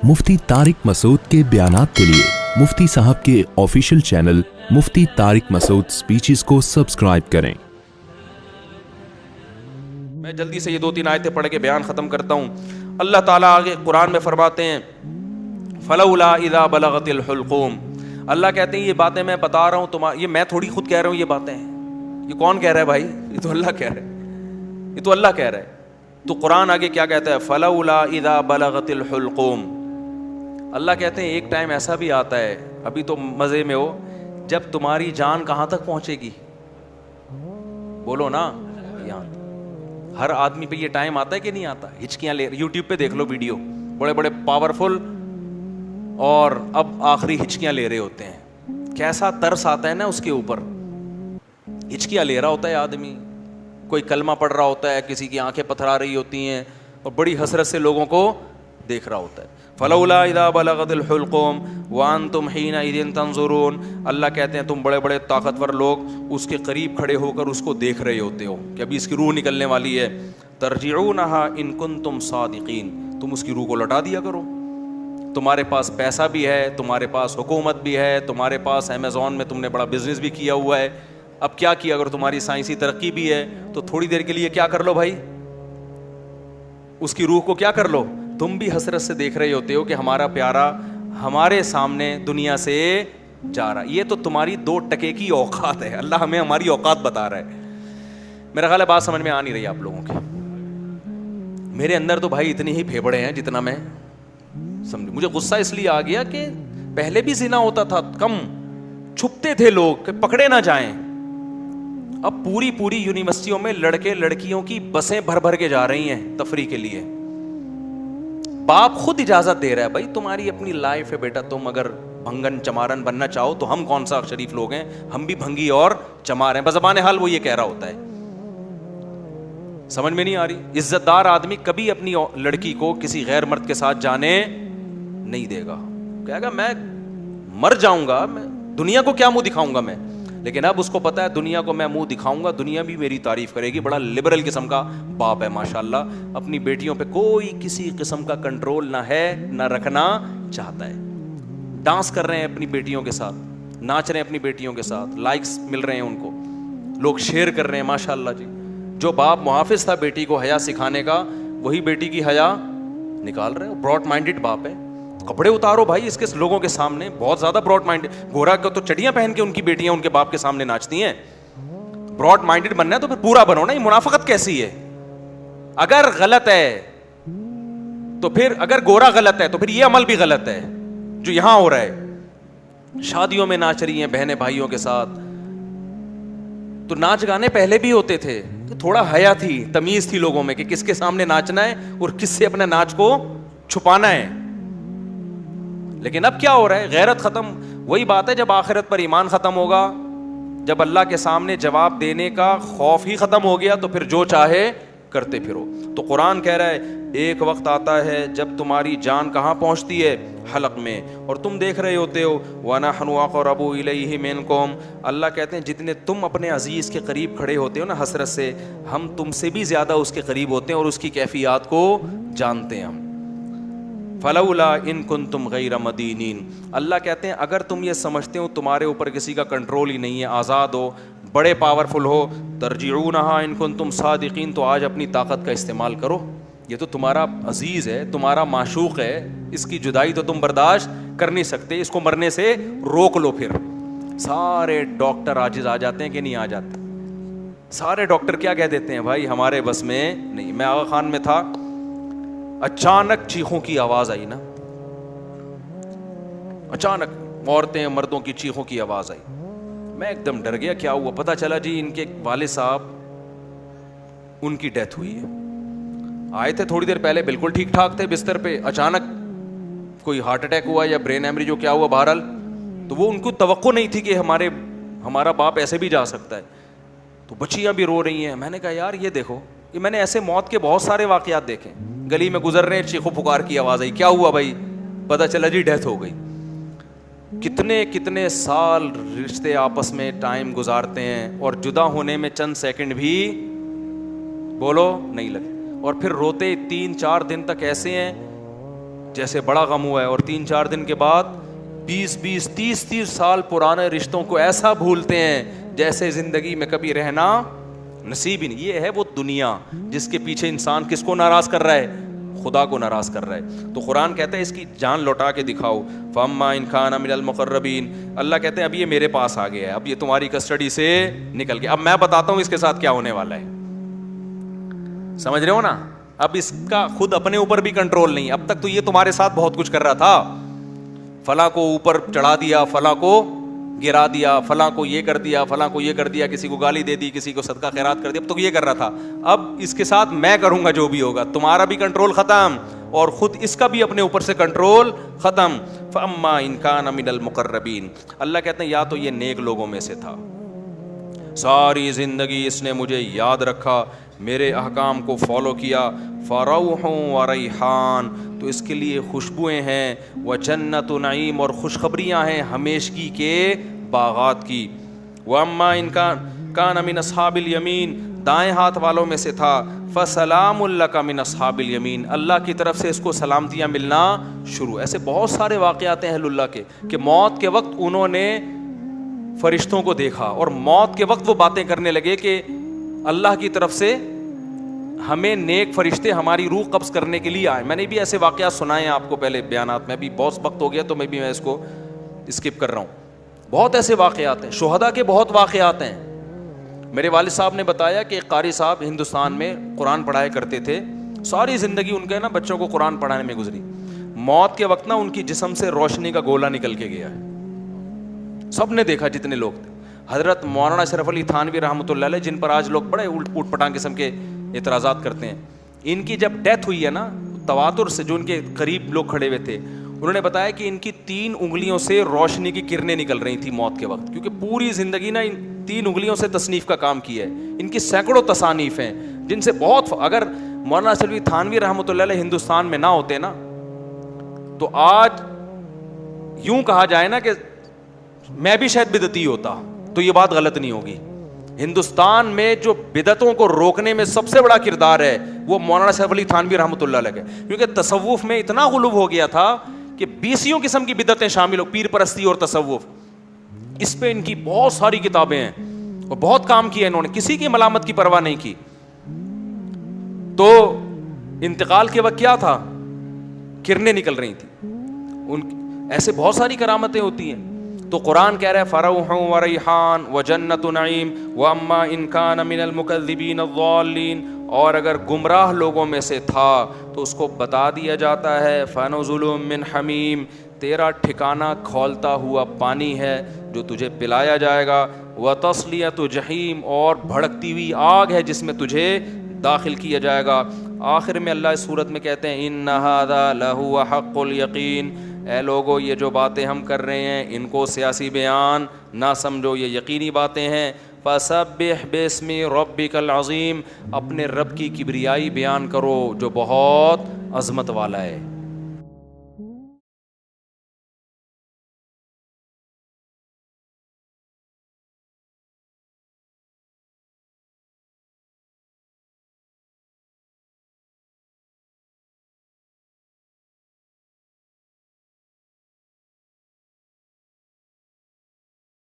मुफ्ती तारिक मसूद के बयानात के लिए मुफ्ती साहब के ऑफिशियल चैनल मुफ्ती तारिक मसूद स्पीचेस को सब्सक्राइब करें। मैं जल्दी से ये 2-3 आयतें पढ़ के बयान ख़त्म करता हूँ। अल्लाह ताला आगे कुरान में फरमाते हैं फलौला इज़ा बलगतिल हुल्क़ूम। अल्लाह कहते हैं ये बातें मैं बता रहा हूँ तुम्हारा, ये मैं थोड़ी खुद कह रहा हूँ, ये बातें हैं। ये कौन कह रहा है भाई? ये तो अल्लाह कह रहा है, ये तो अल्लाह कह रहा है। तो कुरान आगे क्या कहता है? फलौला इज़ा बलगतिल हुल्क़ूम। अल्लाह कहते हैं एक टाइम ऐसा भी आता है, अभी तो मज़े में हो, जब तुम्हारी जान कहाँ तक पहुँचेगी? बोलो ना, यहाँ। हर आदमी पे ये टाइम आता है कि नहीं आता? हिचकियाँ ले, यूट्यूब पे देख लो वीडियो, बड़े बड़े पावरफुल और अब आखिरी हिचकियाँ ले रहे होते हैं। कैसा तरस आता है ना उसके ऊपर। हिचकियाँ ले रहा होता है आदमी, कोई कलमा पढ़ रहा होता है, किसी की आंखें पथरा रही होती हैं और बड़ी हसरत से लोगों को देख रहा होता है। फलौला इज़ा बलगतिल हुल्क़ूम व अंतुम हीनइज़िन तंज़ुरून। अल्लाह कहते हैं तुम बड़े बड़े ताकतवर लोग उसके करीब खड़े होकर उसको देख रहे होते हो कि अभी इसकी रूह निकलने वाली है। तरजिऊनहा इन कुंतुम सादिकीन। तुम उसकी रूह को लौटा दिया करो। तुम्हारे पास पैसा भी है, तुम्हारे पास हुकूमत भी है, तुम्हारे पास अमेज़ॉन में तुमने बड़ा बिजनेस भी किया हुआ है। अब क्या किया? अगर तुम्हारी साइंसी तरक्की भी है तो थोड़ी देर के लिए क्या कर लो भाई, उसकी रूह को क्या कर लो? तुम भी हसरत से देख रहे होते हो कि हमारा प्यारा हमारे सामने दुनिया से जा रहा। ये तो तुम्हारी 2 टके की औकात है। अल्लाह हमें हमारी औकात बता रहा है। मेरा ख्याल है बात समझ में आ नहीं रही आप लोगों की। मेरे अंदर तो भाई इतने ही फेफड़े हैं जितना मैं समझ। मुझे गुस्सा इसलिए आ गया कि पहले भी जिना होता था, कम छुपते थे लोग कि पकड़े ना जाएं। अब पूरी पूरी यूनिवर्सिटियों में लड़के लड़कियों की बसें भर भर के जा रही हैं तफरी के लिए। बाप खुद इजाजत दे रहा है, भाई तुम्हारी अपनी लाइफ है बेटा, तुम अगर भंगन चमारन बनना चाहो तो हम कौन सा शरीफ लोग हैं, हम भी भंगी और चमार हैं। बज़बान हाल वो ये कह रहा होता है। समझ में नहीं आ रही। इज्जतदार आदमी कभी अपनी लड़की को किसी गैर मर्द के साथ जाने नहीं देगा। कहेगा मैं मर जाऊंगा, मैं दुनिया को क्या मुंह दिखाऊंगा मैं। लेकिन अब उसको पता है दुनिया को मैं मुंह दिखाऊंगा, दुनिया भी मेरी तारीफ करेगी। बड़ा लिबरल किस्म का बाप है माशाल्लाह। अपनी बेटियों पे कोई किसी किस्म का कंट्रोल ना है, ना रखना चाहता है। डांस कर रहे हैं अपनी बेटियों के साथ, नाच रहे हैं अपनी बेटियों के साथ, लाइक्स मिल रहे हैं उनको, लोग शेयर कर रहे हैं माशाल्लाह जी। जो बाप मुहाफिज था बेटी को हया सिखाने का, वही बेटी की हया निकाल रहे हैं। ब्रॉड माइंडेड बाप है। कपड़े उतारो भाई इसके लोगों के सामने, बहुत ज्यादा ब्रॉड माइंडेड। गोरा को तो चड्डियां पहन के उनकी बेटियां उनके बाप के सामने नाचती हैं। ब्रॉड माइंडेड बनना है तो फिर पूरा बनो ना। ये मुनाफिकत कैसी है? अगर गलत है तो फिर, अगर गोरा गलत है तो फिर ये अमल भी गलत है जो यहां हो रहा है। शादियों में नाच रही हैं बहनें भाइयों के साथ। तो नाच गाने पहले भी होते थे तो थोड़ा हया थी, तमीज थी लोगों में कि किसके सामने नाचना है और किससे अपने नाच को छुपाना है। लेकिन अब क्या हो रहा है? गैरत खत्म। वही बात है, जब आखिरत पर ईमान खत्म होगा, जब अल्लाह के सामने जवाब देने का खौफ ही खत्म हो गया, तो फिर जो चाहे करते फिरो। तो कुरान कह रहा है एक वक्त आता है जब तुम्हारी जान कहाँ पहुँचती है? हलक में, और तुम देख रहे होते हो। वनहनु अक़रबु इलैहि मिनकुम। अल्लाह कहते हैं जितने तुम अपने अजीज़ के करीब खड़े होते हो ना हसरत से, हम तुमसे भी ज़्यादा उसके करीब होते हैं और उसकी कैफियत को जानते हैं हम। फलौला इन कुंतुम गैर मदीनीन। अल्लाह कहते हैं अगर तुम ये समझते हो तुम्हारे ऊपर किसी का कंट्रोल ही नहीं है, आज़ाद हो, बड़े पावरफुल हो, तरजिऊनहा इन कुंतुम सादिकीन, तो आज अपनी ताकत का इस्तेमाल करो। ये तो तुम्हारा अजीज़ है, तुम्हारा माशूक है, इसकी जुदाई तो तुम बर्दाश्त कर नहीं सकते, इसको मरने से रोक लो। फिर सारे डॉक्टर आजिज़ आ जाते हैं कि नहीं आ जाते? सारे डॉक्टर क्या कह देते हैं? भाई हमारे बस में नहीं। मैं आगा खान में था, अचानक चीखों की आवाज आई ना, अचानक औरतें मर्दों की चीखों की आवाज आई। मैं एकदम डर गया, क्या हुआ? पता चला जी इनके वाले साहब, उनकी डेथ हुई है। आए थे थोड़ी देर पहले, बिल्कुल ठीक ठाक थे बिस्तर पे, अचानक कोई हार्ट अटैक हुआ या ब्रेन हेमरेज हो, क्या हुआ बहरहाल। तो वो उनको तवक्को नहीं थी कि हमारा बाप ऐसे भी जा सकता है। तो बच्चियां भी रो रही हैं। मैंने कहा यार ये देखो, ये मैंने ऐसे मौत के बहुत सारे वाकयात देखे। गली में गुजर रहे, चीखो पुकार की आवाज आई, क्या हुआ भाई? पता चला जी डेथ हो गई। कितने कितने साल रिश्ते आपस में टाइम गुजारते हैं और जुदा होने में चंद सेकंड भी बोलो नहीं लगे, और फिर रोते 3-4 दिन तक ऐसे हैं جیسے بڑا غم ہوا ہے, اور 3-4 دن کے بعد 20-20 30-30 سال پرانے رشتوں کو ایسا بھولتے ہیں جیسے زندگی میں کبھی رہنا نصیب ہی نہیں. یہ ہے وہ دنیا جس کے پیچھے انسان کس کو ناراض کر رہا ہے, خدا کو ناراض کر رہا ہے. تو قرآن کہتا ہے اس کی جان لوٹا کے دکھاؤ. فَأَمَّا إِنْ كَانَ مِنَ الْمُقَرَّبِينَ, اللہ کہتے ہیں اب یہ میرے پاس آ گیا ہے, اب یہ تمہاری کسٹڈی سے نکل گیا, اب میں بتاتا ہوں اس کے ساتھ کیا ہونے والا ہے. سمجھ رہے ہو نا؟ اب اس کا خود اپنے اوپر بھی کنٹرول نہیں. اب تک تو یہ تمہارے ساتھ بہت کچھ کر رہا تھا, فلاں کو اوپر چڑھا دیا, فلاں کو گرا دیا, فلاں کو یہ کر دیا, فلاں کو یہ کر دیا, کسی کو گالی دے دی, کسی کو صدقہ خیرات کر دیا, اب تو یہ کر رہا تھا. اب اس کے ساتھ میں کروں گا جو بھی ہوگا, تمہارا بھی کنٹرول ختم اور خود اس کا بھی اپنے اوپر سے کنٹرول ختم. فَأَمَّا إِنْ كَانَ مِنَ الْمُقَرَّبِينَ, اللہ کہتے ہیں یا تو یہ نیک لوگوں میں سے تھا, ساری زندگی اس نے مجھے یاد رکھا, میرے احکام کو فالو کیا. فَرَوْحٌ وَرَيْحَانٌ, تو اس کے لیے خوشبوئیں ہیں, وَجَنَّتُ نَعِيمٌ, اور خوشخبریاں ہیں ہمیشگی کے باغات کی. وَأَمَّا إِنْ كَانَ مِنْ أَصْحَابِ الْيَمِينِ, دائیں ہاتھ والوں میں سے تھا. فَسَلَامٌ لَكَ مِنْ أَصْحَابِ الْيَمِينِ, اللہ کی طرف سے اس کو سلامتیاں ملنا شروع. ایسے بہت سارے واقعات ہیں اہل اللہ کے کہ موت کے وقت انہوں نے فرشتوں کو دیکھا اور موت کے وقت وہ باتیں کرنے لگے کہ اللہ کی طرف سے ہمیں نیک فرشتے ہماری روح قبض کرنے کے لیے آئے. میں نے بھی ایسے واقعات سنائے ہیں آپ کو پہلے بیانات میں, بھی بہت وقت ہو گیا تو میں اس کو اسکپ کر رہا ہوں. بہت ایسے واقعات ہیں, شہداء کے بہت واقعات ہیں. میرے والد صاحب نے بتایا کہ ایک قاری صاحب ہندوستان میں قرآن پڑھایا کرتے تھے, ساری زندگی ان کے نا بچوں کو قرآن پڑھانے میں گزری. موت کے وقت نا ان کی جسم سے روشنی کا گولا نکل کے گیا ہے, سب نے دیکھا جتنے لوگ تھے. حضرت مولانا اشرف علی تھانوی رحمۃ اللہ علیہ, جن پر آج لوگ بڑے اوٹ پٹانگ قسم کے اعتراضات کرتے ہیں, ان کی جب ڈیتھ ہوئی ہے نا, تواتر سے جو ان کے قریب لوگ کھڑے ہوئے تھے انہوں نے بتایا کہ ان کی 3 انگلیوں سے روشنی کی کرنیں نکل رہی تھی موت کے وقت, کیونکہ پوری زندگی نا ان 3 انگلیوں سے تصنیف کا کام کیا ہے. ان کی سینکڑوں تصانیف ہیں جن سے بہت, اگر مولانا اشرف علی تھانوی رحمۃ اللہ علیہ ہندوستان میں نہ ہوتے نا تو آج یوں کہا جائے نا کہ میں بھی شاید بدعتی ہوتا, تو یہ بات غلط نہیں ہوگی. ہندوستان میں جو بدعتوں کو روکنے میں سب سے بڑا کردار ہے وہ مولانا اشرف علی تھانوی رحمۃ اللہ علیہ کا, کیونکہ تصوف میں اتنا غلو ہو گیا تھا کہ 20 قسم کی بدعتیں شامل ہو, پیر پرستی اور تصوف, اس پہ ان کی بہت ساری کتابیں ہیں اور بہت کام کیا انہوں نے, کسی کی ملامت کی پرواہ نہیں کی. تو انتقال کے وقت کیا تھا, کرنیں نکل رہی تھی ان, ایسے بہت ساری کرامتیں ہوتی ہیں. تو قرآن کہہ رہا ہے فروح وریحان وجنت نعیم واما ان کان من المکذبین الضالین, اور اگر گمراہ لوگوں میں سے تھا تو اس کو بتا دیا جاتا ہے فنزل من حمیم, تیرا ٹھکانہ کھولتا ہوا پانی ہے جو تجھے پلایا جائے گا, وتصلیۃ جحیم, اور بھڑکتی ہوئی آگ ہے جس میں تجھے داخل کیا جائے گا. آخر میں اللہ اس صورت میں کہتے ہیں ان ھذا لہو حق الیقین, اے لوگو یہ جو باتیں ہم کر رہے ہیں ان کو سیاسی بیان نہ سمجھو, یہ یقینی باتیں ہیں. فسبح باسم ربک العظیم, اپنے رب کی کبریائی بیان کرو جو بہت عظمت والا ہے.